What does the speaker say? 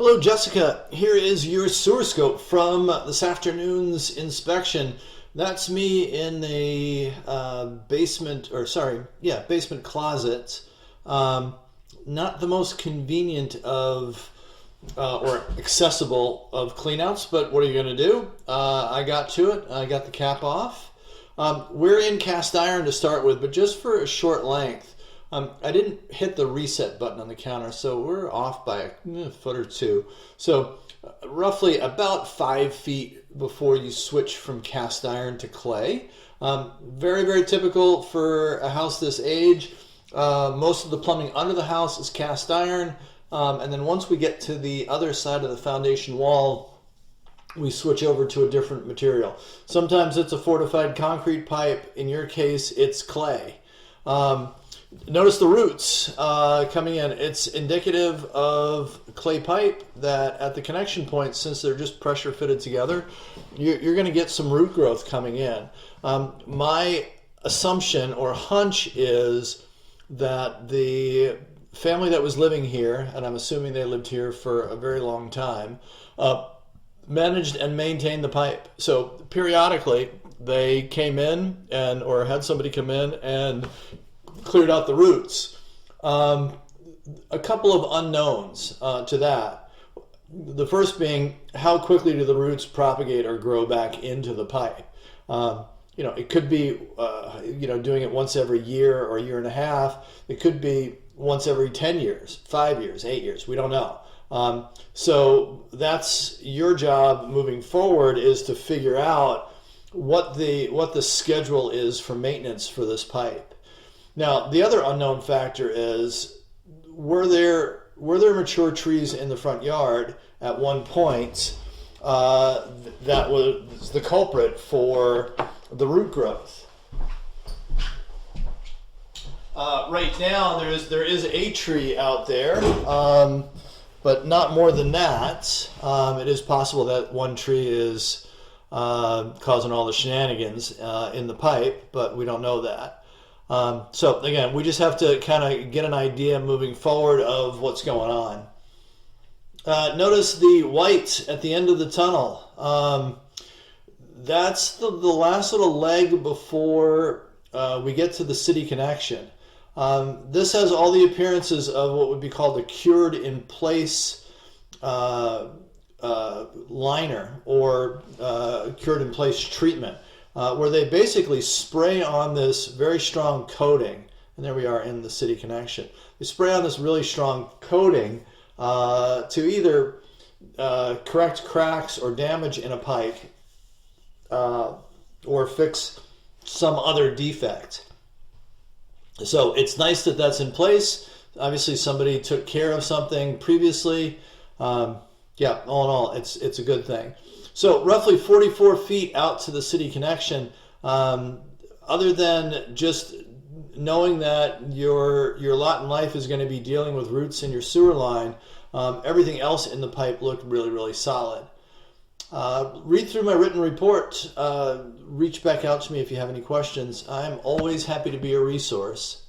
Hello, Jessica. Here is your sewer scope from this afternoon's inspection. That's me in a basement closet. Not the most convenient of or accessible of cleanouts, but what are you going to do? I got to it. I got the cap off. We're in cast iron to start with, but just for a short length. I didn't hit the reset button on the counter, so we're off by a foot or two. So roughly about 5 feet before you switch from cast iron to clay. Very, very typical for a house this age. Most of the plumbing under the house is cast iron. And then once we get to the other side of the foundation wall, we switch over to a different material. Sometimes it's a fortified concrete pipe. In your case, it's clay. Notice the roots coming in. It's indicative of clay pipe that at the connection point, since they're just pressure fitted together, you're going to get some root growth coming in. My assumption or hunch is that the family that was living here, and I'm assuming they lived here for a very long time, managed and maintained the pipe. So periodically they came in or had somebody come in and cleared out the roots. A couple of unknowns to that. The first being, how quickly do the roots propagate or grow back into the pipe? It could be, doing it once every year or year and a half. It could be once every 10 years, 5 years, 8 years. We don't know. So that's your job moving forward, is to figure out what the schedule is for maintenance for this pipe. Now, the other unknown factor is, were there mature trees in the front yard at one point that was the culprit for the root growth? Right now, there is a tree out there, but not more than that. It is possible that one tree is causing all the shenanigans in the pipe, but we don't know that. So again, we just have to kind of get an idea moving forward of what's going on. Notice the white at the end of the tunnel. That's the last little leg before we get to the city connection. This has all the appearances of what would be called a cured in place liner or cured in place treatment. Where they basically spray on this very strong coating, and there we are in the city connection. They spray on this really strong coating to either correct cracks or damage in a pipe or fix some other defect. So it's nice that that's in place. Obviously somebody took care of something previously. All in all, it's a good thing. So roughly 44 feet out to the city connection, other than just knowing that your lot in life is going to be dealing with roots in your sewer line, everything else in the pipe looked really, really solid. Read through my written report. Reach back out to me if you have any questions. I'm always happy to be a resource.